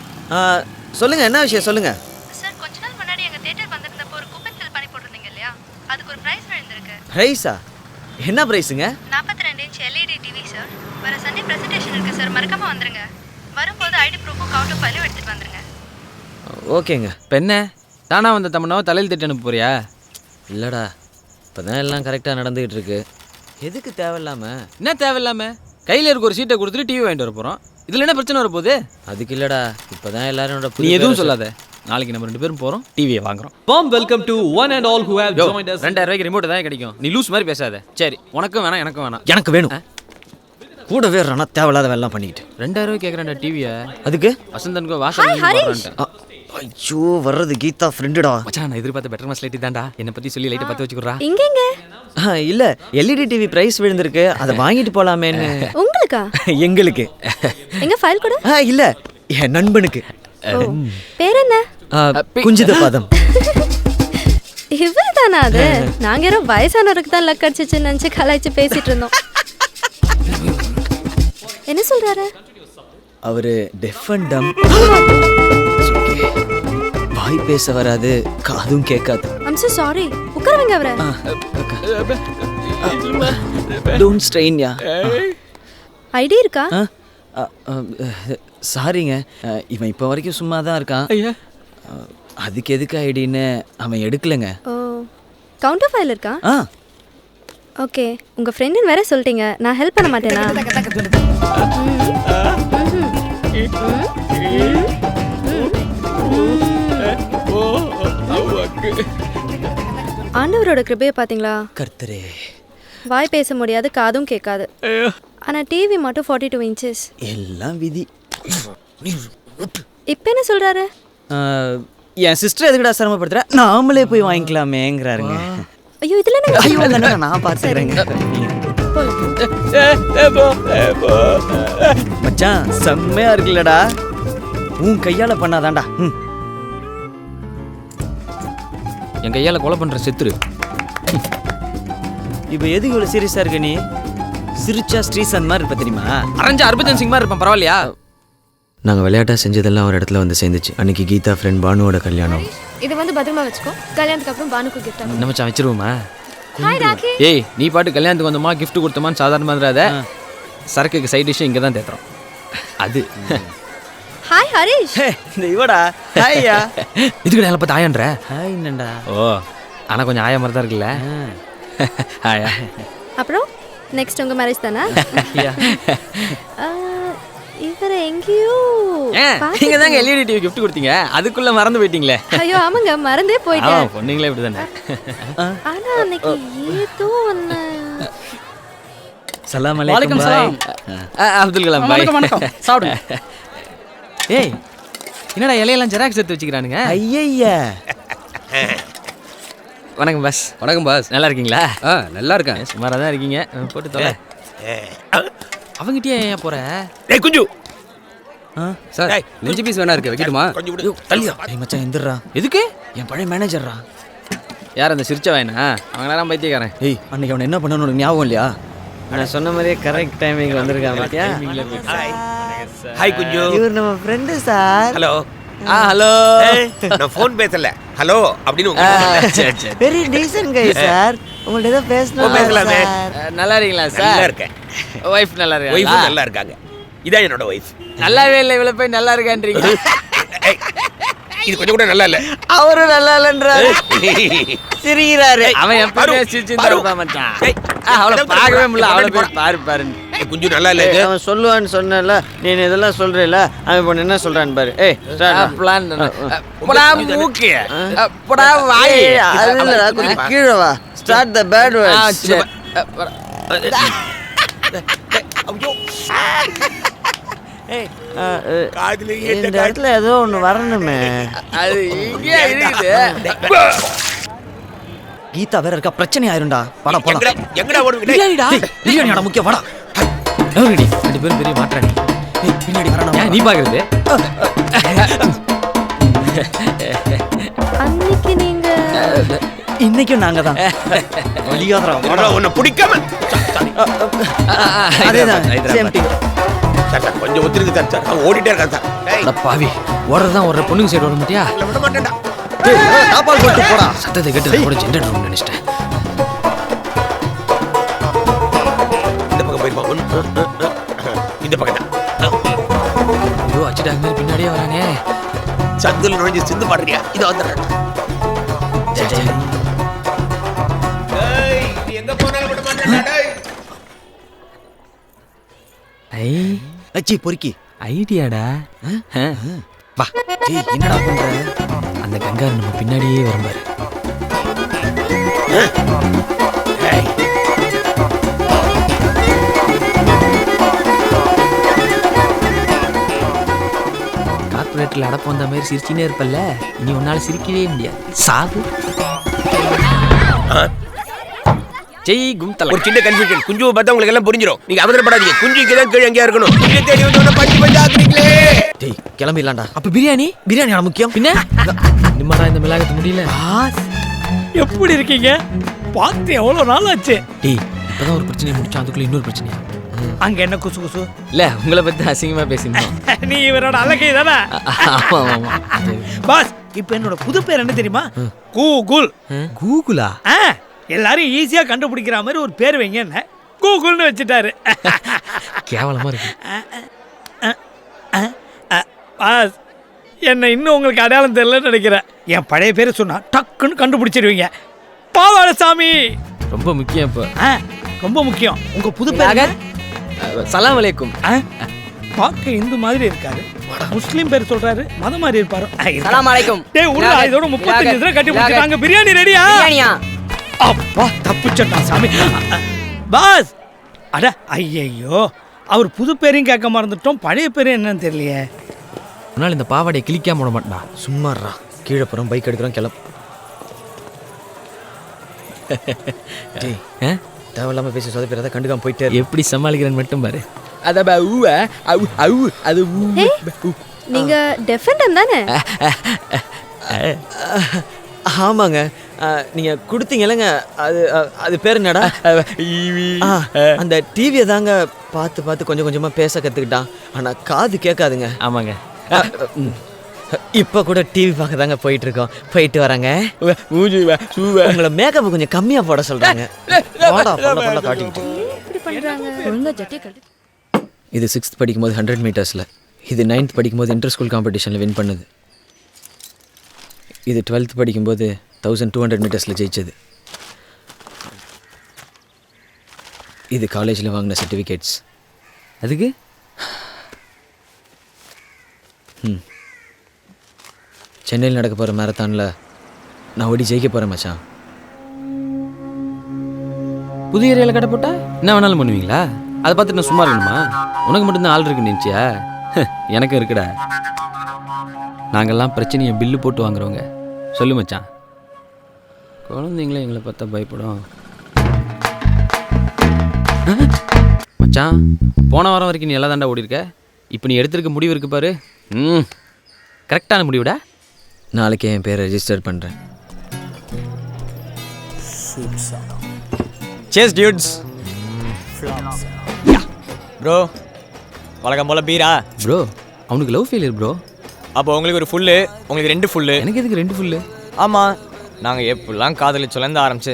Speaker 1: சொல்லுங்க, என்ன விஷயம் சொல்லுங்க.
Speaker 10: சார், கொஞ்ச நாள் முன்னாடி எங்க தியேட்டர் வந்திருந்தப்போ ஒரு கூப்பன் ஃபில் பண்ணி போட்டிருந்தீங்க இல்லையா? அதுக்கு ஒரு பிரைஸ் விழுந்திருக்கு.
Speaker 1: பிரைஸா? என்ன பிரைஸுங்க?
Speaker 10: 42 இன்ச் LED டிவி சார். வர சண்டே பிரசன்டேஷன் இருக்கு சார், மறக்காம வந்துருங்க. வரும்போது ஐடி ப்ரூஃபும் கவுண்டர் ஃபைலும் எடுத்துட்டு வந்துருங்க.
Speaker 1: ஓகேங்க.
Speaker 4: இப்போ என்ன தானா வந்த தம்மனாவை தலையில் திட்டு அனுப்ப போறியா?
Speaker 1: இல்லடா, இப்போதான் எல்லாம் கரெக்டாக நடந்துகிட்டு இருக்கு. எதுக்கு தேவையில்லாம?
Speaker 4: என்ன தேவையில்லாம? கையில் இருக்க ஒரு சீட்டை கொடுத்துட்டு டிவி வாங்கிட்டு வர போகிறோம். இதில் என்ன பிரச்சனை வரப்போகுது?
Speaker 1: அதுக்கு இல்லடா, இப்போதான் எல்லாரோட
Speaker 4: நீ எதுவும் சொல்லாத. நாளைக்கு நம்ம 2 பேரும் போகிறோம், டிவியை வாங்குறோம்.
Speaker 15: Warm welcome to one and all who have joined us.
Speaker 4: 2000 ரூபாய்க்கு ரிமோட் தான் கிடைக்கும். நீ லூஸ் மாதிரி பேசாத. சரி, உனக்கும் வேணாம், எனக்கும் வேணாம்.
Speaker 1: எனக்கு வேணும். கூடவே வேறனா தேவையில்லாத வேலை பண்ணிக்கிட்டு
Speaker 4: 2000 ரூபாய்க்கு கேட்குறேன்டா டிவியை.
Speaker 1: அதுக்கு
Speaker 4: வசந்தனுக்கு வாசல்.
Speaker 1: ஐயோ, வர்றது கீதா ஃப்ரெண்டுடா.
Speaker 4: மச்சான், நான் எதிர்பார்த்த பெட்டர் மாஸ் லைட் தான்டா. என்னை பற்றி சொல்லி லைட்டை பற்ற வச்சுக்கிறா.
Speaker 3: இங்கங்க
Speaker 1: இல்ல, LED டிவி பிரைஸ் விழுந்திருக்கு, அதை வாங்கிட்டு போலாமேன்னு.
Speaker 3: உங்களுக்கா?
Speaker 1: எங்களுக்கு.
Speaker 3: எங்க ஃபைல் கூட?
Speaker 1: இல்ல, என் நண்பனுக்கு.
Speaker 3: பேர் என்ன?
Speaker 1: குஞ்சித பதம்.
Speaker 3: இவர்தானா அது? நாங்க யாரோ வயசானவருக்கு தான் லக் அடிச்சிச்சுன்னு நினைச்சு கலாய்ச்சி பேசிட்டு இருந்தோம். என்ன சொல்றாரு?
Speaker 1: அவரு டெஃப் அண்ட் டம். வாய் பேச வராது, காதும் கேட்காது.
Speaker 3: I'm so sorry. உட்காருங்க அவரை.
Speaker 1: Don't strain yeah.
Speaker 3: ஐடி இருக்கா?
Speaker 1: சாரிங்க, இவன் இப்போ வரைக்கும் சும்மா தான் இருக்கான். அதுக்கு எதுக்கு ஐடின்னு அவன் எடுக்கலங்க.
Speaker 3: ஓ, கவுண்டர் ஃபைல் இருக்கா? ஓகே, உங்க ஃப்ரெண்டுன்னு வேற சொல்லிட்டீங்க, நான் ஹெல்ப் பண்ண மாட்டேனா? ஆண்டவரோட கிருபையை பாத்தீங்களா?
Speaker 1: கர்த்தரே.
Speaker 3: வாய் பேச முடியாது, காதும் கேட்காது. ஆனா டிவி மட்டும் 42 இன்ச்சஸ்.
Speaker 1: எல்லாம் விதி.
Speaker 3: இப்போ என்ன சொல்றாரு?
Speaker 1: என் சிஸ்டர் எதுக்குடா சிரமப்படுத்துற, நாமளே போய் வாங்கிக்கலாமேங்கிறாருங்க.
Speaker 3: ஐயோ, இதுல என்ன?
Speaker 1: ஐயோ, நான் பார்த்துக்கிறேங்க. மச்சான், செம்மையா இருக்குல்லடா. உன் கையால பண்ணாதான்டா.
Speaker 4: என் கையால் கொலை பண்ணுற செத்துரு.
Speaker 1: இப்போ எதுக்கு இவ்வளோ சீரியஸாக இருக்க நீ? சிரிச்சா ஸ்ரீசந்த் மாதிரி இருப்ப தெரியுமா?
Speaker 4: அரஞ்சா ஹர்பஜன் சிங் மாதிரி இருப்பேன், பரவாயில்லையா?
Speaker 1: நாங்கள் விளையாட்டாக செஞ்சதெல்லாம் ஒரு இடத்துல வந்து சேர்ந்துச்சு. அன்னைக்கு கீதா ஃப்ரெண்ட் பானுவோட கல்யாணம்.
Speaker 3: இது வந்து பத்திரமா வச்சுக்கோ, கல்யாணத்துக்கு அப்புறம் பானுக்கு கிஃப்ட் ஆகும்.
Speaker 4: என்ன மச்சான், வச்சிருவோமா?
Speaker 3: ஹாய் ராக்கி.
Speaker 4: ஏய், நீ பாட்டு கல்யாணத்துக்கு வந்தோமா கிஃப்ட் கொடுத்தோமான்னு சாதாரண மாதிரியாத. சரக்குக்கு சைட் டிஷ்ஷும் இங்கே தான் தேத்துறோம். அது
Speaker 3: ஹாய் ஹரிஷ்.
Speaker 1: இந்த இவடா. ஹாய்யா.
Speaker 4: இதுக்கு நான் பார்த்து ஆயன்ற.
Speaker 1: ஹாய் என்னண்டா.
Speaker 4: ஓ, ஆனால் கொஞ்சம் ஆயா மாதிரி தான் இருக்குல்ல. ஹாயா.
Speaker 3: அப்புறம் நெக்ஸ்ட் உங்க மேரேஜ் தானா? இவரை எங்கேயோ
Speaker 4: நீங்க தாங்க LED டிவி கிஃப்ட் கொடுத்தீங்க, அதுக்குள்ள மறந்து போயிட்டீங்களே.
Speaker 3: ஐயோ ஆமாங்க, மறந்தே போயிட்டேன்.
Speaker 4: பொண்ணுங்களே இப்படி தானே.
Speaker 3: ஆனா அன்னைக்கு ஏதோ ஒன்று.
Speaker 1: சலாம் அலைக்கும்.
Speaker 4: அப்துல் கலாம் பாய். வணக்கம். சாப்பிடுங்க. ஏய், என்னடா இலையெல்லாம் ஜெராக்ஸ் எடுத்து வச்சுக்கிறானுங்க?
Speaker 1: ஐயய்யா.
Speaker 4: வணக்கம் பாஸ்.
Speaker 15: வணக்கம் பாஸ்.
Speaker 4: நல்லா இருக்கீங்களா?
Speaker 15: நல்லா இருக்கேன்.
Speaker 4: சுமாராக தான் இருக்கீங்க. போட்டு தொலை. அவங்ககிட்டயே ஏன் போற?
Speaker 15: டேய் குஞ்சு. சார், நெஞ்சு பீஸ் வேணா இருக்கு, வைக்கட்டுமா?
Speaker 1: தள்ளியா. ஏய் மச்சான், எந்திரா.
Speaker 4: எதுக்கு?
Speaker 1: என் பழைய மேனேஜர்ரா.
Speaker 4: யார் அந்த சிரிச்ச வாயனா? அவங்களாம் பைத்தியக்காரன்.
Speaker 1: ஏய், அன்னைக்கு அவனை என்ன பண்ணணும்னு உனக்கு ஞாபகம் இல்லையா? நான் சொன்ன மாதிரியே கரெக்ட் டைமிங் வந்திருக்கான் பாத்தியா?
Speaker 16: ஹாய் குஞ்சு.
Speaker 1: இவர் நம்ம ஃப்ரெண்டு சார்.
Speaker 16: ஹலோ.
Speaker 4: ஹலோ.
Speaker 16: நான் ஃபோன் பேசல, ஹலோ அப்படின்னு.
Speaker 1: வெரி டீசன்ட் கை சார். உங்கள்ட்ட ஏதோ பேசணும்.
Speaker 16: பேசலாமே.
Speaker 4: நல்லா இருக்கீங்களா சார்?
Speaker 16: நல்லா இருக்கேன்.
Speaker 4: வைஃப் நல்லா இருக்கா?
Speaker 16: வைஃப் நல்லா இருக்காங்க. இதான் என்னோட வைஃப்.
Speaker 4: நல்லாவே இல்லை, இவ்வளோ போய் நல்லா இருக்கான்றீங்க.
Speaker 16: இது கொஞ்சம் கூட நல்லா இல்ல.
Speaker 1: அவரும் நல்லா இல்லன்றாரு. சிரிக்கிறாரு.
Speaker 4: அவன் எப்பவுமே சிரிச்சுதான் இருப்பான் மச்சான். அவளை பார்க்கவே முடியல, அவளை போய் பாரு பாருன்னு.
Speaker 16: குஞ்சு நல்லா இல்ல.
Speaker 1: அவன் சொல்லுவான்னு சொன்னல, நீ இதெல்லாம் சொல்றேல, அவன் இப்போ என்ன சொல்றான்னு பாரு. ஏய்
Speaker 4: பிளான் போடா மூக்கு, போடா வாய்.
Speaker 1: அது இல்லடா, கொஞ்சம் கீழே வா. Start the bad words. இந்த இடத்துல ஏதோ ஒன்று வரணுமே.
Speaker 4: அது இங்கே இருக்குது.
Speaker 1: கீதா வேற இருக்கா, பிரச்சனை ஆயிரும்டா. வாடா போலாம்.
Speaker 16: எங்கடா ஓடுவீங்க?
Speaker 1: பிரியாணிடா. பிரியாணிடா முக்கியம், வாடா.
Speaker 4: ரெடி, 2 பேரும் பெரிய மாட்டானே.
Speaker 1: பின்னாடி வரணும்.
Speaker 4: நீ பாக்குறது?
Speaker 3: அன்னைக்கு நீங்க
Speaker 1: இன்னைக்கும் நாங்க தான்
Speaker 16: என்னடா, உன்னை பிடிக்காம
Speaker 1: அதேதான் சேம் டீம்.
Speaker 16: சார் சார் கொஞ்சம் ஒத்துருக்கு சார் சார் அவன் ஓடிட்டே இருக்கான் சார். டேய்,
Speaker 15: பாவி ஓடுறதான் ஒரு பொண்ணுங்க சைடு வர மாட்டியா?
Speaker 16: இல்ல, விட மாட்டேன்டா.
Speaker 1: தாப்பால் போட்டு போடா.
Speaker 15: சத்தத்தை கேட்டு கூட ஜென்ரேட்டர் நினைச்சிட்டேன்.
Speaker 16: இந்த பக்கம் போயிருப்பான். இந்த பக்கம் தான்.
Speaker 15: ஐயோ அச்சுட்டாங்க மாதிரி பின்னாடியே வரானே.
Speaker 16: சந்தில் நுழைஞ்சு சிந்து பாடுறியா? இதை வந்துடுறேன். டேய், நீ எங்க போனாலும் விட மாட்டேன்டா, டேய்.
Speaker 15: ஐ
Speaker 1: அச்சி பொறுக்கி
Speaker 15: ஐடியாடா.
Speaker 1: வா. டேய் என்னடா பண்ற?
Speaker 15: அந்த கங்காரு நம்ம பின்னாடியே வரும்பாரு.
Speaker 16: டேய்.
Speaker 15: கார்பரேட்டில் அடப்பு வந்த மாதிரி சிரிச்சினே இருப்பல்ல, இனி உன்னால சிரிக்கவே முடியாது. சாவு. ஜெய் கும்தல.
Speaker 16: ஒரு சின்ன கன்ஃபியூஷன். குஞ்சுவை பார்த்தா உங்களுக்கு எல்லாம் புரிஞ்சிடும். நீங்க அவசரப்படாதீங்க. குஞ்சுக்கு தான் கீழே எங்கேயா இருக்கணும். குஞ்சு தேடி வந்து பஞ்சு பஞ்சு ஆக்குறீங்களே.
Speaker 1: டேய் கிளம்பிடலாம்டா.
Speaker 15: அப்ப பிரியாணி
Speaker 1: பிரியாணியா முக்கியம்?
Speaker 15: பின்ன நிம்மடா இந்த மிளகாத்து முடியல.
Speaker 9: எப்படி இருக்கீங்க? பார்த்து எவ்வளோ நாள் ஆச்சு.
Speaker 15: டேய் இப்பதான் ஒரு பிரச்சனையை முடிச்சோம், அதுக்குள்ள இன்னொரு பிரச்சனையா?
Speaker 9: அங்க என்ன குசு குசு?
Speaker 15: இல்ல உங்களை பத்தி அசிங்கமா பேசியிருந்தோம்.
Speaker 9: நீ இவரோட அழகை தானே?
Speaker 15: ஆமா ஆமா.
Speaker 9: பாஸ் இப்போ என்னோட புது பேர் என்ன தெரியுமா? கூகுள்.
Speaker 15: கூகுளா?
Speaker 9: எல்லாரும் ஈஸியா கண்டுபிடிக்கிற மாதிரி ஒரு பேர் வைங்க. என்ன கூகுள்னு வச்சுட்டாரு.
Speaker 15: கேவலமா இருக்கு.
Speaker 9: பாஸ் என்ன இன்னும் உங்களுக்கு அடையாளம் தெரியலன்னு நினைக்கிறேன். என் பழைய பேரை சொன்னா டக்குன்னு கண்டுபிடிச்சிருவீங்க. பாவாடசாமி.
Speaker 15: ரொம்ப முக்கியம் இப்போ.
Speaker 9: ரொம்ப முக்கியம். உங்க புது பேர்
Speaker 15: சலாம் அலைக்கும்.
Speaker 9: பார்க்க இந்து மாதிரி இருக்காரு, முஸ்லீம் பேர் சொல்றாரு, மதம் மாதிரி இருப்பாரு.
Speaker 8: சலாம் அலைக்கும்.
Speaker 9: டேய் உருளா, இதோட 35 தடவை கட்டி முடிச்சிட்டாங்க. பிரியாணி ரெடியா?
Speaker 8: பிரியாணியா?
Speaker 9: அப்பா தப்புச்சட்டா சாமி. பாஸ் அட ஐயையோ, அவர் புது பேரையும் கேட்க மறந்துட்டோம், பழைய பேரும் என்னன்னு தெரியலையே.
Speaker 15: உன்னால இந்த பாவாடையை கிளிக்காம விட மாட்டா.
Speaker 1: சும்மாறா. கீழே போகிறோம், பைக் எடுக்கிறோம், கிளம்ப. டேய் தேவையில்லாமல் பேசி சொதப்பிறத கண்டுக்காம போயிட்டே.
Speaker 15: எப்படி சமாளிக்கிறேன்னு மட்டும் பாரு.
Speaker 3: நீங்க டெஃபெண்டர் தானே?
Speaker 1: ஆமாங்க. நீங்கள் கொடுத்தீங்கல்லங்க, அது அது பேர் என்னடா? அந்த டிவியை தாங்க பார்த்து பார்த்து கொஞ்சம் கொஞ்சமாக பேச கற்றுக்கிட்டான். ஆனால் காது கேட்காதுங்க.
Speaker 15: ஆமாங்க.
Speaker 1: இப்போ கூட டிவி பார்க்க தாங்க போயிட்டு இருக்கோம். போயிட்டு வராங்க. உங்களை மேக்கப் கொஞ்சம் கம்மியாக போட சொல்கிறாங்க. இது 6th படிக்கும்போது 100 மீட்டர்ஸில், இது 9th படிக்கும்போது இன்டர் ஸ்கூல் காம்படிஷனில் வின் பண்ணுது. இது 12th படிக்கும்போது 1200 மீட்டர்ஸில் ஜெயிச்சது. இது காலேஜில் வாங்கின சர்டிஃபிகேட்ஸ்.
Speaker 15: அதுக்கு
Speaker 1: சென்னையில் நடக்க போகிற மேரத்தானில் நான் ஓடி ஜெயிக்க போகிறேன் மச்சான்.
Speaker 15: புது ஏரியாவில் கடை போட்டா என்ன வேணாலும் பண்ணுவீங்களா? அதை பார்த்துட்டு நான் சும்மா இருக்கணுமா? உனக்கு மட்டும்தான் ஆள் இருக்குன்னு நினச்சியா? எனக்கும் இருக்குடா. நாங்கள்லாம் பிரச்சனையை பில்லு போட்டு வாங்குறவங்க. சொல்லு மச்சான். குழந்தைங்களே எங்களை பார்த்தா பயப்படும். மச்சான் போன வாரம் வரைக்கும் நீ எல்லாம் தாண்டா ஓடி இருக்க. இப்போ நீ எடுத்திருக்க முடிவு இருக்கு பாரு. கரெக்டான முடிவுடா.
Speaker 1: நாளைக்கு என் பேரை ரெஜிஸ்டர் பண்ணுறேன்.
Speaker 8: Chase dudes. ப்ரோ வழக்கம் போல பீரா?
Speaker 15: ப்ரோ அவனுக்கு லவ் ஃபெயிலியர் ப்ரோ.
Speaker 8: அப்போ உங்களுக்கு ஒரு ஃபுல்லு, உங்களுக்கு 2 ஃபுல்லு.
Speaker 15: எனக்கு எதுக்கு 2 ஃபுல்லு?
Speaker 8: ஆமாம், நாங்கள் எப்படிலாம் காதலிச்சோலேருந்து ஆரம்பிச்சு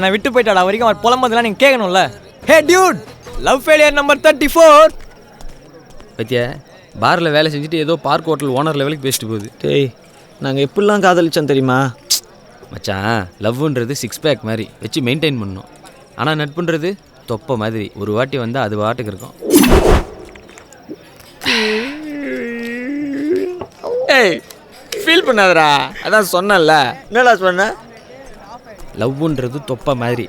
Speaker 8: நான் விட்டு போயிட்டாடா வரைக்கும் அவர் புலம்பதெல்லாம் நீங்கள் கேட்கணும்ல. Hey dude, love failure number 34.
Speaker 15: பத்தியா பாரில் வேலை செஞ்சுட்டு ஏதோ பார்க் ஹோட்டல் ஓனர் லெவலுக்கு பேசிட்டு போகுது.
Speaker 1: டேய் நாங்கள் எப்படிலாம் காதலிச்சோம் தெரியுமா
Speaker 15: மச்சான்? லவ்ன்றது 6 பேக் மாதிரி வச்சு மெயின்டைன் பண்ணணும். ஆனால் நட்புன்றது தொப்பை மாதிரி, ஒரு வாட்டி வந்தால் அது வாட்டுக்கு இருக்கும்.
Speaker 8: ஏய் ஃபீல் பண்ணாதடா, அதான் சொன்னல.
Speaker 1: என்னடா சொன்ன?
Speaker 15: லவ்ன்றது தொப்பை மாதிரி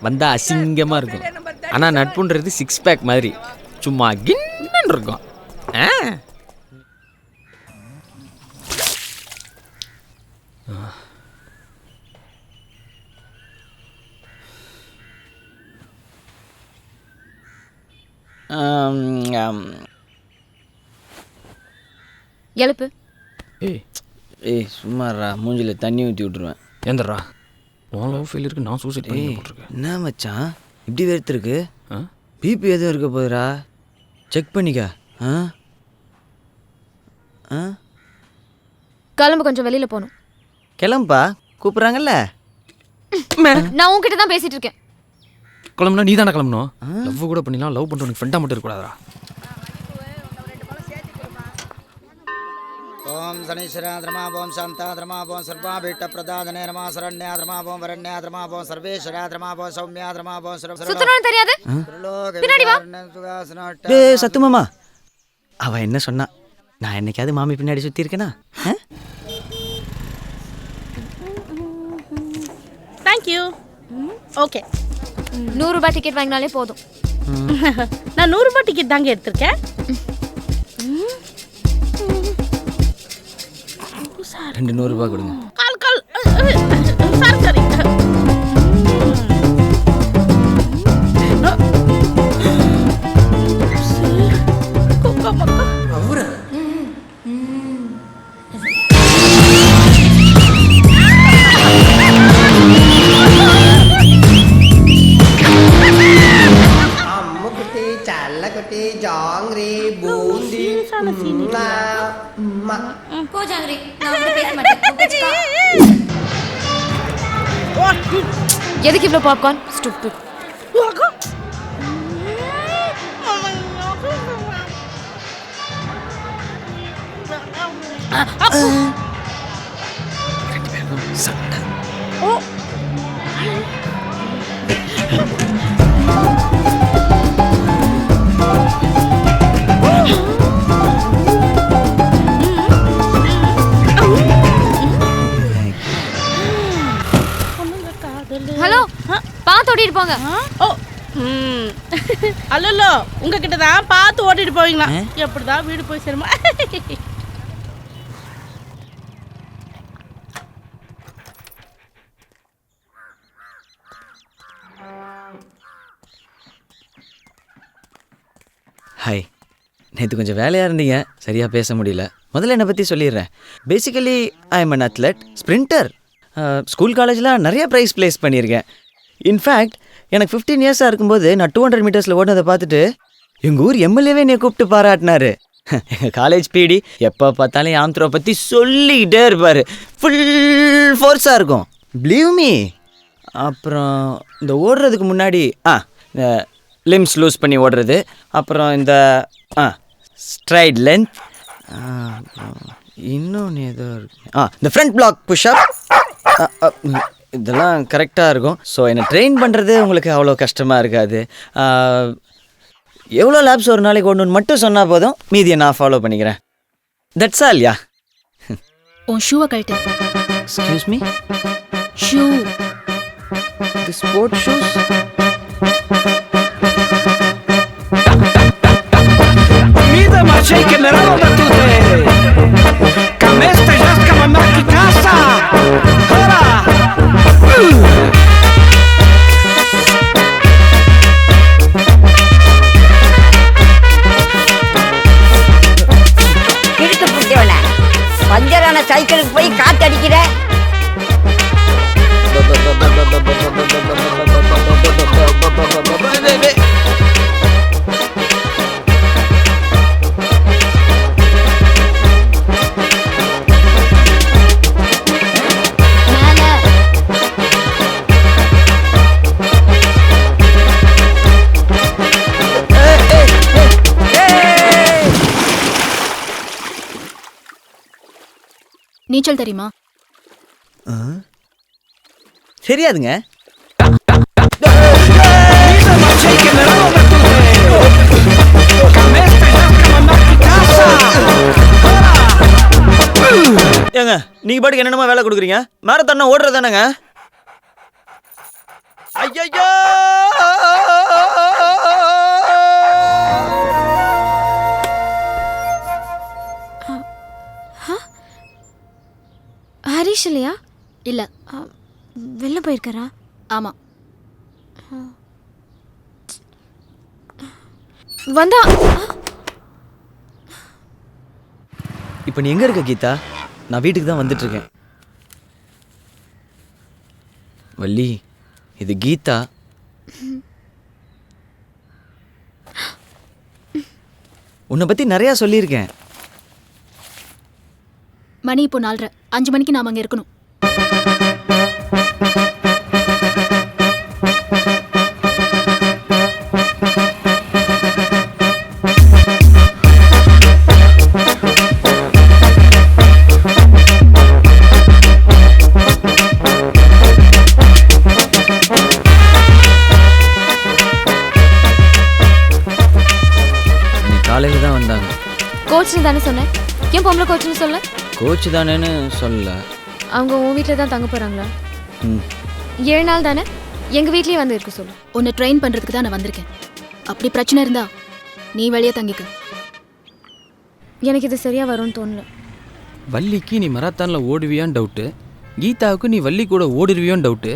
Speaker 15: வந்தால் அசிங்கமாக இருக்கும். ஆனால் நட்புன்றது 6 பேக் மாதிரி சும்மா கின்னு இருக்கும்.
Speaker 3: எழுப்பு.
Speaker 15: ஏய்
Speaker 11: ஏய் சும்மாறா, மூஞ்சில தண்ணி ஊற்றி விட்டுருவேன்.
Speaker 15: ஏந்தர்றா.
Speaker 4: உன் லவ் ஃபெயிலியருக்கு நான் சூசைட் பண்ணி போட்டிருக்கேன்.
Speaker 1: என்ன மச்சான் இப்படி வேர்த்துருக்கு? பிபி எதுவும் இருக்க போதுரா? செக் பண்ணிக்க.
Speaker 3: கிளம்பு, கொஞ்சம் வெளியில போகணும்.
Speaker 1: கிளம்பா, கூப்பிட்றாங்கல்ல.
Speaker 3: நான் உன்கிட்ட தான் பேசிட்டு இருக்கேன்.
Speaker 4: கிளம்புனா நீ தானே கிளம்பணும். லவ் கூட பண்ணிடலாம், லவ் பண்ணுறவனுக்கு ஃப்ரெண்டாக மட்டும் இருக்கக்கூடாதா?
Speaker 11: ஓம் சனீஸ்வராத்ரமா ஓம் சாந்தாத்ரமா ஓம் சர்வாபீட்ட பிரதாதனே நம சரண்யாத்ரமா ஓம் வரண்யாத்ரமா ஓம் சர்வேஸ்வராத்ரமா ஓம் சௌமியாத்ரமா ஓம்
Speaker 3: சுத்தணும் தெரியாது. பின்னாடி வா.
Speaker 1: டேய் சத்துமாமா, அவ என்ன சொன்னா? நான் என்னைக்காவது மாமி பின்னாடி சுத்தி இருக்கேனா?
Speaker 14: தேங்க்யூ. ஓகே,
Speaker 3: 100 ரூபாய் டிக்கெட் வாங்கினாலே போதும்.
Speaker 14: நான் 100 ரூபாய் டிக்கெட் தாங்க எடுத்திருக்கேன்.
Speaker 1: 200 ரூபாய் கொடுங்க.
Speaker 14: கால் சாரி.
Speaker 17: அம்முக்குட்டி சல்லக்குட்டி ஜாங்கிரி பூந்தி
Speaker 3: போ ஜாங்கிரி, நான் வந்து பேச மாட்டேன். எதுக்கு இவ்வளோ பாப்கார்ன்? ஸ்டூபிட். ஹலோ, பார்த்து ஓட்டிட்டு போங்க.
Speaker 14: அல்லோ, உங்ககிட்ட தான் பார்த்து ஓட்டிட்டு போவீங்களா? எப்படிதான் வீடு போய் சேருமா?
Speaker 1: ஹாய், நேற்று கொஞ்சம் வேலையாக இருந்தீங்க, சரியாக பேச முடியல. முதல்ல என்னை பற்றி சொல்லிடுறேன். Basically I am an athlete, sprinter. School காலேஜில் நிறைய ப்ரைஸ் ப்ளேஸ் பண்ணியிருக்கேன். இன்ஃபேக்ட் எனக்கு 15 இயர்ஸாக இருக்கும்போது நான் 200 மீட்டர்ஸில் ஓடினதை பார்த்துட்டு எங்கள் ஊர் எம்எல்ஏவே என்னை கூப்பிட்டு பாராட்டினாரு. எங்கள் காலேஜ் பிடி எப்போ பார்த்தாலும் ஆம்த்ரோ பற்றி சொல்லிக்கிட்டே இருப்பார். ஃபுல் ஃபோர்ஸாக இருக்கும், பிலீவ் மீ. அப்புறம் இந்த ஓடுறதுக்கு முன்னாடி லிம்ஸ் லூஸ் பண்ணி ஓடுறது, அப்புறம் இந்த ஸ்ட்ரைட் லென்த், இன்னொன்று ஏதோ இருக்கு, இந்த ஃப்ரண்ட் பிளாக் புஷ்அப், இதெல்லாம் கரெக்டாக இருக்கும். ஸோ என்னை ட்ரெயின் பண்ணுறது உங்களுக்கு அவ்வளோ கஷ்டமாக இருக்காது. எவ்வளோ லேப்ஸ் ஒரு நாளைக்கு ஓடணுன்னு மட்டும் சொன்னால் போதும், மீதியை நான் ஃபாலோ பண்ணிக்கிறேன். That's all. யா.
Speaker 14: உன் ஷூவை கழட்டு.
Speaker 1: Excuse me?
Speaker 14: Shoe.
Speaker 1: The sport shoes.
Speaker 17: பஞ்சரான சைக்கிளுக்கு போய் காத்தடிக்கிற.
Speaker 14: நீச்சல் தெரியுமா?
Speaker 1: தெரியாதுங்க. ஏங்க, நீங்க பாட்டுக்கு என்னென்னமா வேலை கொடுக்குறீங்க? மேரத்தான்னா ஓடுறது தானேங்க? ஐயோ,
Speaker 3: ஹரிஷ் இல்லையா? இல்லை, வெளில போயிருக்காரா?
Speaker 14: ஆமாம்.
Speaker 3: வந்தா.
Speaker 1: இப்போ நீ எங்கே இருக்க கீதா? நான் வீட்டுக்கு தான் வந்துட்டுருக்கேன். வள்ளி இது கீதா. உன்னை பற்றி நிறையா சொல்லியிருக்கேன்.
Speaker 14: மணி இப்போ 4:30. 5 மணிக்கு நாம அங்கே இருக்கணும்.
Speaker 1: காலையில் தான் வந்தாங்க.
Speaker 3: கோச்னு தானே சொன்னேன், ஏன் பொம்பளை கோச்னு சொல்ல?
Speaker 1: கோச் தானேன்னு சொல்லல.
Speaker 3: அவங்க உன் வீட்டில் தான் தங்க போகிறாங்களா? 7 நாள் தானே, எங்கள் வீட்லேயே வந்து இருக்க சொல்லு.
Speaker 14: உன்னை ட்ரெயின் பண்ணுறதுக்கு தான் நான் வந்திருக்கேன். அப்படி பிரச்சனை இருந்தா நீ வெளியே தங்கிக்க.
Speaker 3: எனக்கு இது சரியாக வரும்னு தோணல.
Speaker 15: வள்ளிக்கு நீ மராத்தானில் ஓடுவியான்னு டவுட்டு, கீதாவுக்கு நீ வள்ளி கூட ஓடிடுவியோன்னு டவுட்டு.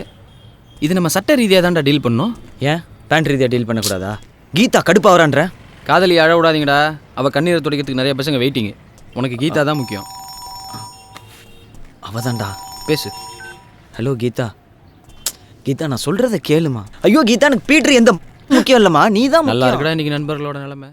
Speaker 15: இது நம்ம சட்ட ரீதியாக தான்டா டீல் பண்ணோம்.
Speaker 1: ஏன் பேண்ட் ரீதியாக டீல் பண்ணக்கூடாதா? கீதா கடுப்பாகிறான்ற.
Speaker 15: காதலி அழ விடாதீங்கடா, அவள் கண்ணீரை துடைக்கிறதுக்கு நிறைய பசங்க வெயிட்டிங்கு. உனக்கு கீதா தான் முக்கியம்.
Speaker 1: அவதான்டா.
Speaker 15: பேசு.
Speaker 1: ஹலோ கீதா. கீதா நான் சொல்கிறத கேளுமா. ஐயோ கீதா, எனக்கு பீட்ரு எந்த முக்கியம் இல்லைம்மா, நீ தான்
Speaker 15: நல்லா இருக்கடா இன்றைக்கி நண்பர்களோட நிலைமை.